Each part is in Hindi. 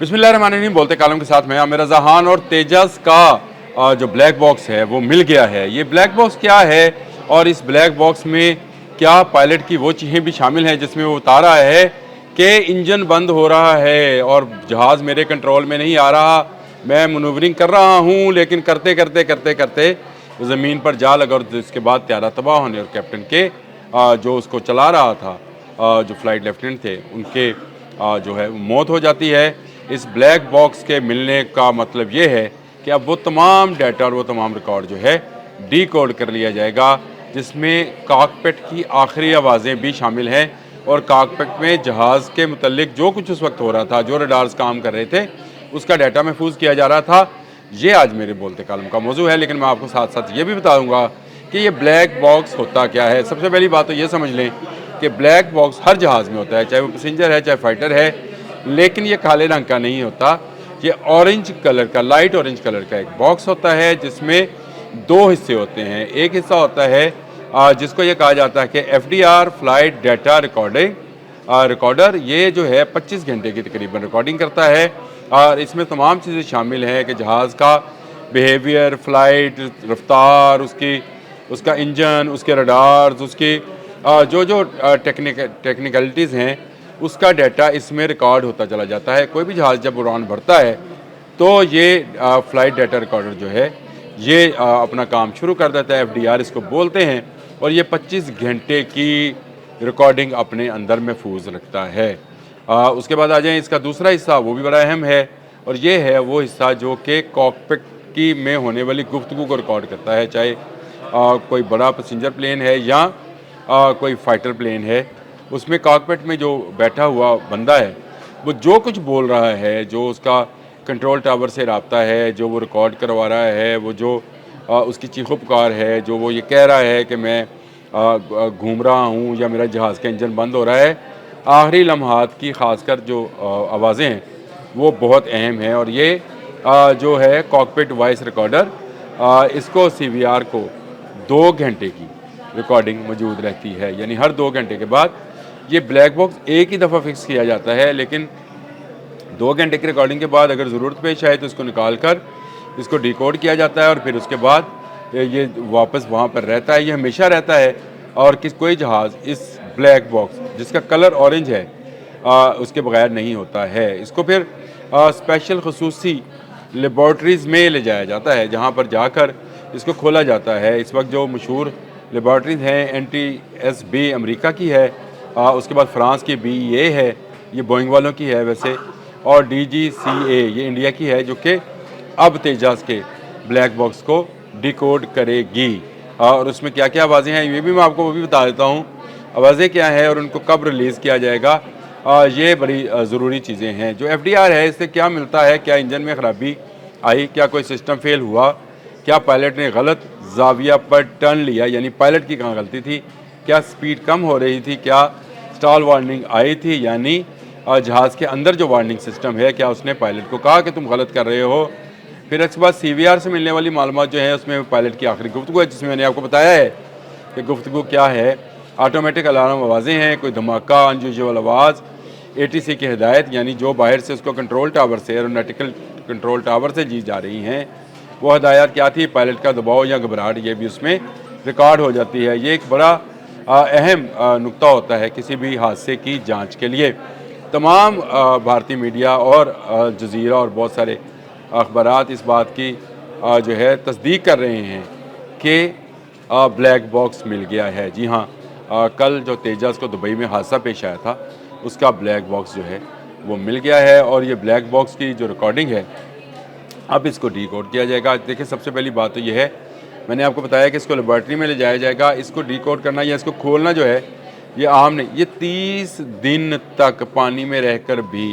बिस्मिल्लाहिर्रहमानिर्रहीम। बोलते कालम के साथ मैं आमिर जहान और तेजस का जो ब्लैक बॉक्स है वो मिल गया है। ये ब्लैक बॉक्स क्या है और इस ब्लैक बॉक्स में क्या पायलट की वो चीज़ें भी शामिल हैं जिसमें वो बता रहा है कि इंजन बंद हो रहा है और जहाज़ मेरे कंट्रोल में नहीं आ रहा, मैं मनूवरिंग कर रहा हूँ, लेकिन करते करते करते करते ज़मीन पर जा लगा और इसके बाद त्यारा तबाह होने और कैप्टन के जो उसको चला रहा था, जो फ्लाइट लेफ्टिनेंट थे, उनके जो है मौत हो जाती है। इस ब्लैक बॉक्स के मिलने का मतलब ये है कि अब वो तमाम डाटा और वो तमाम रिकॉर्ड जो है डीकोड कर लिया जाएगा, जिसमें कॉकपिट की आखिरी आवाज़ें भी शामिल हैं और कॉकपिट में जहाज़ के मुतल्लिक जो कुछ उस वक्त हो रहा था, जो रडार्स काम कर रहे थे, उसका डाटा महफूज किया जा रहा था। ये आज मेरे बोलते कालम का मौजू है, लेकिन मैं आपको साथ साथ ये भी बताऊँगा कि ये ब्लैक बॉक्स होता क्या है। सबसे पहली बात तो ये समझ लें कि ब्लैक बॉक्स हर जहाज़ में होता है, चाहे वो पैसेंजर है चाहे फाइटर है, लेकिन ये काले रंग का नहीं होता। ये ऑरेंज कलर का, लाइट ऑरेंज कलर का एक बॉक्स होता है जिसमें दो हिस्से होते हैं। एक हिस्सा होता है जिसको ये कहा जाता है कि FDR फ्लाइट डाटा रिकॉर्डर। ये जो है 25 घंटे की तकरीबन रिकॉर्डिंग करता है और इसमें तमाम चीज़ें शामिल हैं कि जहाज़ का बिहेवियर, फ़्लाइट, रफ्तार, उसका इंजन, उसके रडार्स, उसकी जो जो टेक्निकलिटीज़ हैं, उसका डाटा इसमें रिकॉर्ड होता चला जाता है। कोई भी जहाज़ जब उड़ान भरता है तो ये फ़्लाइट डाटा रिकॉर्डर जो है ये अपना काम शुरू कर देता है। FDR इसको बोलते हैं और ये 25 घंटे की रिकॉर्डिंग अपने अंदर महफूज रखता है। उसके बाद आ जाएँ इसका दूसरा हिस्सा, वो भी बड़ा अहम है और ये है वो हिस्सा जो कि कॉकपिट की में होने वाली गुफ्तगू को रिकॉर्ड करता है, चाहे कोई बड़ा पैसेंजर प्लेन है या कोई फाइटर प्लेन है। उसमें कॉकपिट में जो बैठा हुआ बंदा है वो जो कुछ बोल रहा है, जो उसका कंट्रोल टावर से रब्ता है, जो वो रिकॉर्ड करवा रहा है, वो जो उसकी चीखो पुकार है, जो वो ये कह रहा है कि मैं घूम रहा हूँ या मेरा जहाज़ का इंजन बंद हो रहा है, आखिरी लम्हात की ख़ासकर जो आवाज़ें हैं वो बहुत अहम हैं। और ये जो है कॉकपिट वॉइस रिकॉर्डर, इसको CVR को 2 घंटे की रिकॉर्डिंग मौजूद रहती है, यानी हर 2 घंटे के बाद ये ब्लैक बॉक्स एक ही दफ़ा फिक्स किया जाता है, लेकिन 2 घंटे की रिकॉर्डिंग के बाद अगर ज़रूरत पेश आए तो इसको निकाल कर इसको डिकोड किया जाता है और फिर उसके बाद ये वापस वहाँ पर रहता है। ये हमेशा रहता है और कोई जहाज़ इस ब्लैक बॉक्स जिसका कलर ऑरेंज है उसके बगैर नहीं होता है। इसको फिर स्पेशल खसूसी लेबॉर्ट्रीज़ में ले जाया जाता है, जहाँ पर जाकर इसको खोला जाता है। इस वक्त जो मशहूर लेबॉर्ट्रीज़ हैं, NTSB अमेरिका की है, उसके बाद फ्रांस की BEA है, ये बोइंग वालों की है वैसे, और DGCA ये इंडिया की है, जो कि अब तेजस के ब्लैक बॉक्स को डिकोड करेगी। और उसमें क्या क्या आवाज़ें हैं ये भी मैं आपको वो भी बता देता हूँ, आवाज़ें क्या हैं और उनको कब रिलीज़ किया जाएगा। ये बड़ी ज़रूरी चीज़ें हैं। जो FDR है इससे क्या मिलता है, क्या इंजन में ख़राबी आई, क्या कोई सिस्टम फेल हुआ, क्या पायलट ने गलत जाविया पर टर्न लिया, यानी पायलट की कहाँ गलती थी, क्या स्पीड कम हो रही थी, क्या स्टॉल वार्निंग आई थी, यानी जहाज़ के अंदर जो वार्निंग सिस्टम है, क्या उसने पायलट को कहा कि तुम गलत कर रहे हो। फिर इसके बाद CVR से मिलने वाली मालूमात जो है उसमें पायलट की आखिरी गुफ्तगू है, जिसमें मैंने आपको बताया है कि गुफ्तगू क्या है। ऑटोमेटिक अलार्म आवाज़ें हैं, कोई धमाका, अनयूजुअल आवाज़, ATC की हिदायत, यानी जो बाहर से उसको कंट्रोल टावर से, एरोनॉटिकल कंट्रोल टावर से जी जा रही हैं, वो हिदायत क्या थी, पायलट का दबाव या घबराहट, ये भी उसमें रिकॉर्ड हो जाती है। ये एक बड़ा अहम नुक्ता होता है किसी भी हादसे की जांच के लिए। तमाम भारतीय मीडिया और जज़ीरा और बहुत सारे अखबारात इस बात की जो है तस्दीक कर रहे हैं कि ब्लैक बॉक्स मिल गया है। जी हाँ, कल जो तेजस को दुबई में हादसा पेश आया था उसका ब्लैक बॉक्स जो है वो मिल गया है और ये ब्लैक बॉक्स की जो रिकॉर्डिंग है अब इसको डिकोड किया जाएगा। देखिए, सबसे पहली बात तो ये है, मैंने आपको बताया कि इसको लेबॉर्ट्री में ले जाया जाएगा। इसको डिकोड करना या इसको खोलना जो है ये आम नहीं, ये 30 दिन तक पानी में रहकर भी,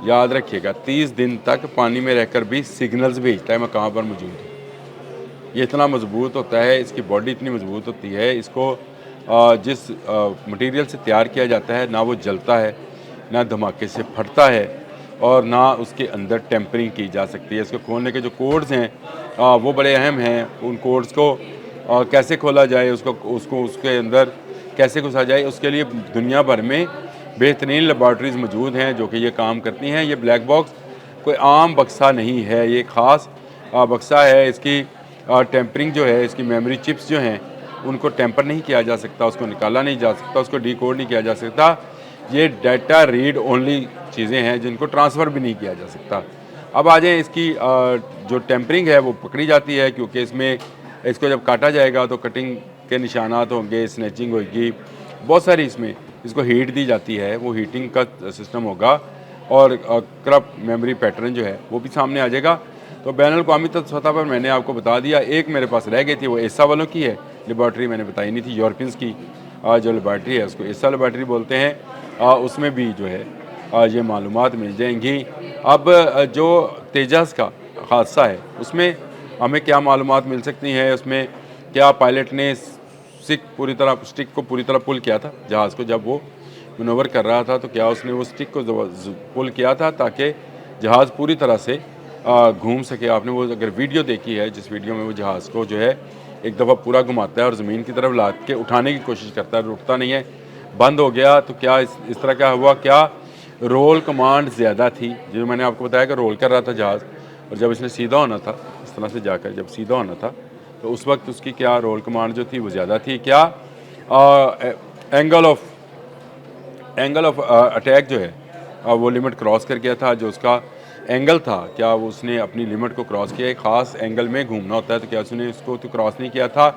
याद रखिएगा, 30 दिन तक पानी में रहकर भी सिग्नल्स भेजता है मैं कहाँ पर मौजूद हूँ। ये इतना मजबूत होता है, इसकी बॉडी इतनी मजबूत होती है, इसको जिस मटेरियल से तैयार किया जाता है ना वो जलता है, ना धमाके से फटता है और ना उसके अंदर टेम्परिंग की जा सकती है। इसको खोलने के जो कोड्स हैं वो बड़े अहम हैं। उन कोड्स को कैसे खोला जाए, उसको उसके अंदर कैसे घुसा जाए, उसके लिए दुनिया भर में बेहतरीन लेबॉर्ट्रीज़ मौजूद हैं जो कि ये काम करती हैं। ये ब्लैक बॉक्स कोई आम बक्सा नहीं है, ये ख़ास बक्सा है। इसकी टेम्परिंग जो है, इसकी मेमोरी चिप्स जो हैं उनको टेम्पर नहीं किया जा सकता, उसको निकाला नहीं जा सकता, उसको डिकोड नहीं किया जा सकता। ये डाटा रीड ओनली चीज़ें हैं जिनको ट्रांसफ़र भी नहीं किया जा सकता। अब आ जाएँ इसकी जो टेम्परिंग है वो पकड़ी जाती है, क्योंकि इसमें इसको जब काटा जाएगा तो कटिंग के निशानात होंगे, स्नैचिंग होगी, बहुत सारी इसमें इसको हीट दी जाती है, वो हीटिंग का सिस्टम होगा और करप्ट मेमोरी पैटर्न जो है वो भी सामने आ जाएगा। तो बैनुल-अक़वामी सतह पर मैंने आपको बता दिया। एक मेरे पास रह गई थी, वो एसा वालों की है लेबॉर्ट्री, मैंने बताई नहीं थी। यूरोपियंस की जो लेबॉर्ट्री है उसको एसा लेबॉर्ट्री बोलते हैं। उसमें भी जो है ये मालूमात मिल जाएंगी। अब जो तेजस का हादसा है उसमें हमें क्या मालूमात मिल सकती हैं, उसमें क्या पायलट ने स्टिक को पूरी तरह पुल किया था जहाज़ को, जब वो मनोवर कर रहा था तो क्या उसने वो स्टिक को पुल किया था ताकि जहाज़ पूरी तरह से घूम सके। आपने वो अगर वीडियो देखी है, जिस वीडियो में वो जहाज़ को जो है एक दफ़ा पूरा घुमाता है और ज़मीन की तरफ लाद के उठाने की कोशिश करता है, रुकता नहीं है, बंद हो गया। तो क्या इस तरह क्या हुआ, क्या रोल कमांड ज़्यादा थी? जो मैंने आपको बताया कि रोल कर रहा था जहाज़, और जब इसने सीधा होना था, इस तरह से जाकर जब सीधा होना था तो उस वक्त उसकी क्या रोल कमांड जो थी वो ज़्यादा थी? क्या एंगल ऑफ अटैक जो है वो लिमिट क्रॉस कर गया था? जो उसका एंगल था, क्या वो उसने अपनी लिमिट को क्रॉस किया? एक ख़ास एंगल में घूमना होता है, तो क्या उसने उसको तो क्रॉस नहीं किया था?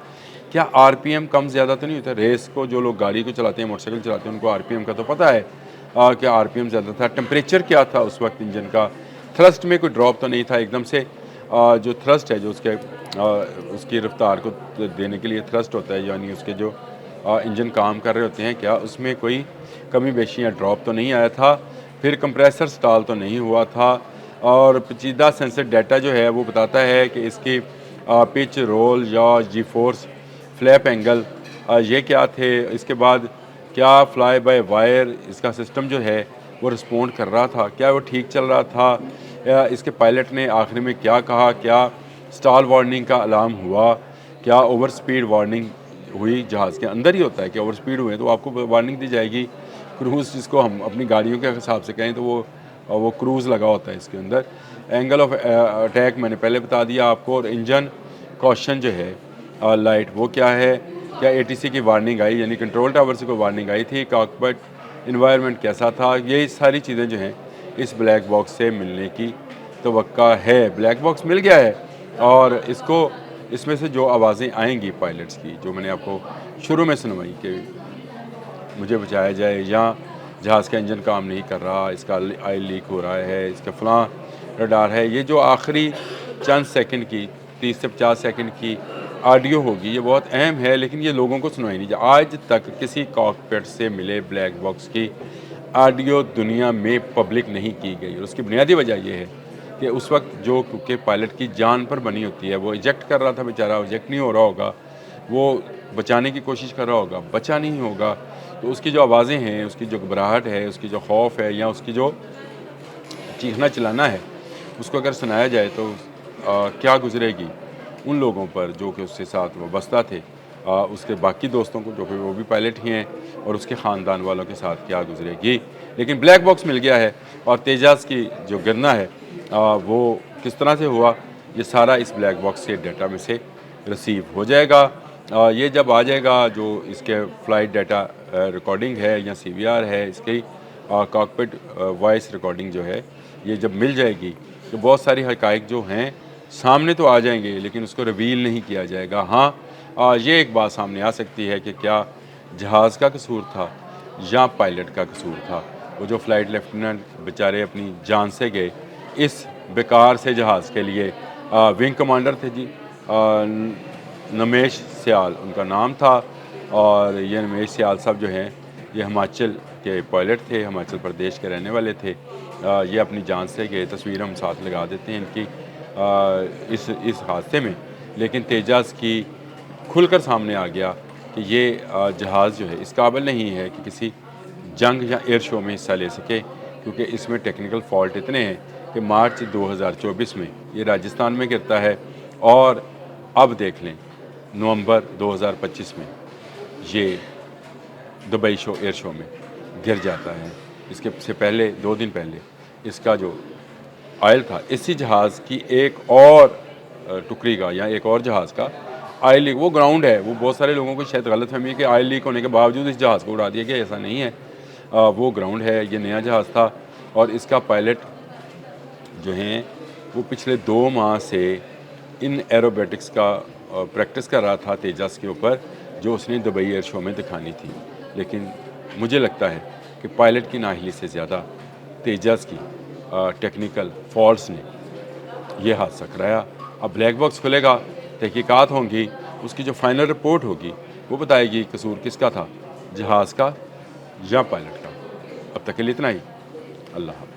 क्या आरपीएम कम ज़्यादा तो नहीं होता? रेस को जो लोग गाड़ी को चलाते हैं, मोटरसाइकिल चलाते हैं, उनको आरपीएम का तो पता है। क्या आरपीएम ज़्यादा था? टेम्परेचर क्या था उस वक्त इंजन का? थ्रस्ट में कोई ड्रॉप तो नहीं था एकदम से? जो थ्रस्ट है, जो उसकी रफ्तार को देने के लिए थ्रस्ट होता है, यानी उसके जो इंजन काम कर रहे होते हैं, क्या उसमें कोई कमी बेशी या ड्रॉप तो नहीं आया था? फिर कंप्रेसर स्टॉल तो नहीं हुआ था? और पेचीदा सेंसर डाटा जो है वो बताता है कि इसकी पिच, रोल या जी फोर्स, फ्लैप एंगल ये क्या थे? इसके बाद क्या फ्लाई बाय वायर इसका सिस्टम जो है वो रिस्पॉन्ड कर रहा था? क्या वो ठीक चल रहा था? या इसके पायलट ने आखिर में क्या कहा? क्या स्टॉल वार्निंग का अलार्म हुआ? क्या ओवर स्पीड वार्निंग हुई? जहाज़ के अंदर ही होता है कि ओवर स्पीड हुए तो आपको वार्निंग दी जाएगी। क्रूज़, जिसको हम अपनी गाड़ियों के हिसाब से कहें तो वो क्रूज़ लगा होता है इसके अंदर। एंगल ऑफ अटैक मैंने पहले बता दिया आपको। और इंजन कॉशन जो है लाइट, वो क्या है? क्या एटीसी की वार्निंग आई, यानी कंट्रोल टावर से कोई वार्निंग आई थी? कॉकपिट इन्वायरमेंट कैसा था? ये सारी चीज़ें जो हैं इस ब्लैक बॉक्स से मिलने की तवक्का है। ब्लैक बॉक्स मिल गया है और इसमें से जो आवाज़ें आएंगी पायलट्स की, जो मैंने आपको शुरू में सुनवाई कि मुझे बचाया जाए, या जहाज़ का इंजन काम नहीं कर रहा, इसका ऑयल लीक हो रहा है, इसका फ़लाँ रडार है, ये जो आखिरी चंद सेकंड की 30 से 50 सेकंड की ऑडियो होगी, ये बहुत अहम है, लेकिन ये लोगों को सुनाई नहीं। आज तक किसी कॉकपिट से मिले ब्लैक बॉक्स की ऑडियो दुनिया में पब्लिक नहीं की गई। और उसकी बुनियादी वजह यह है कि उस वक्त जो, क्योंकि पायलट की जान पर बनी होती है, वो इजेक्ट कर रहा था बेचारा, इजेक्ट नहीं हो रहा होगा, वो बचाने की कोशिश कर रहा होगा, बचा नहीं होगा, तो उसकी जो आवाज़ें हैं, उसकी जो घबराहट है, उसकी जो खौफ है, या उसकी जो चीखना चिल्लाना है, उसको अगर सुनाया जाए तो क्या गुजरेगी उन लोगों पर जो कि उसके साथ वाबस्ता थे, उसके बाकी दोस्तों को जो कि वो भी पायलट ही हैं, और उसके ख़ानदान वालों के साथ क्या गुजरेगी। लेकिन ब्लैक बॉक्स मिल गया है, और तेजाज़ की जो गिरना है वो किस तरह से हुआ, ये सारा इस ब्लैक बॉक्स के डाटा में से रिसीव हो जाएगा। ये जब आ जाएगा, जो इसके फ़्लाइट डाटा रिकॉर्डिंग है या सीवीआर है, इसकी कॉकपिट वॉइस रिकॉर्डिंग जो है, ये जब मिल जाएगी तो बहुत सारी हक़ाइक़ जो हैं सामने तो आ जाएंगे, लेकिन उसको रिवील नहीं किया जाएगा। हाँ, ये एक बात सामने आ सकती है कि क्या जहाज़ का कसूर था या पायलट का कसूर था। वो जो फ़्लाइट लेफ्टिनेंट बेचारे अपनी जान से गए इस बेकार से जहाज़ के लिए। विंग कमांडर थे जी, नमेश सियाल उनका नाम था, और ये नमेश सियाल साहब जो हैं ये हिमाचल के पायलट थे, हिमाचल प्रदेश के रहने वाले थे। ये अपनी जान से गए, तस्वीर हम साथ लगा देते हैं इनकी इस हादसे में। लेकिन तेजाज़ की खुलकर सामने आ गया कि ये जहाज़ जो है इस काबिल नहीं है कि किसी जंग या एयर शो में हिस्सा ले सके, क्योंकि इसमें टेक्निकल फॉल्ट इतने हैं कि मार्च 2024 में ये राजस्थान में गिरता है, और अब देख लें नवंबर 2025 में ये दुबई एयर शो में गिर जाता है। इसके से पहले 2 दिन पहले इसका जो ऑयल था, इसी जहाज़ की एक और टुकड़ी का या एक और जहाज़ का ऑयल लीक, वो ग्राउंड है, वो बहुत सारे लोगों को शायद गलतफ़हमी है कि ऑयल लीक होने के बावजूद इस जहाज़ को उड़ा दिया गया, ऐसा नहीं है। वो ग्राउंड है, ये नया जहाज़ था और इसका पायलट जो हैं वो पिछले 2 माह से इन एरोबेटिक्स का प्रैक्टिस कर रहा था तेजस के ऊपर, जो उसने दुबई एयर शो में दिखानी थी। लेकिन मुझे लगता है कि पायलट की नाअहली से ज़्यादा तेजस की टेक्निकल फॉल्ट्स ने ये हादसा कराया। अब ब्लैक बॉक्स खुलेगा, तहकीकात होंगी, उसकी जो फाइनल रिपोर्ट होगी वो बताएगी कसूर किसका था, जहाज़ का या पायलट का। अब तक के लिए इतना ही। अल्लाह हाफ़िज़।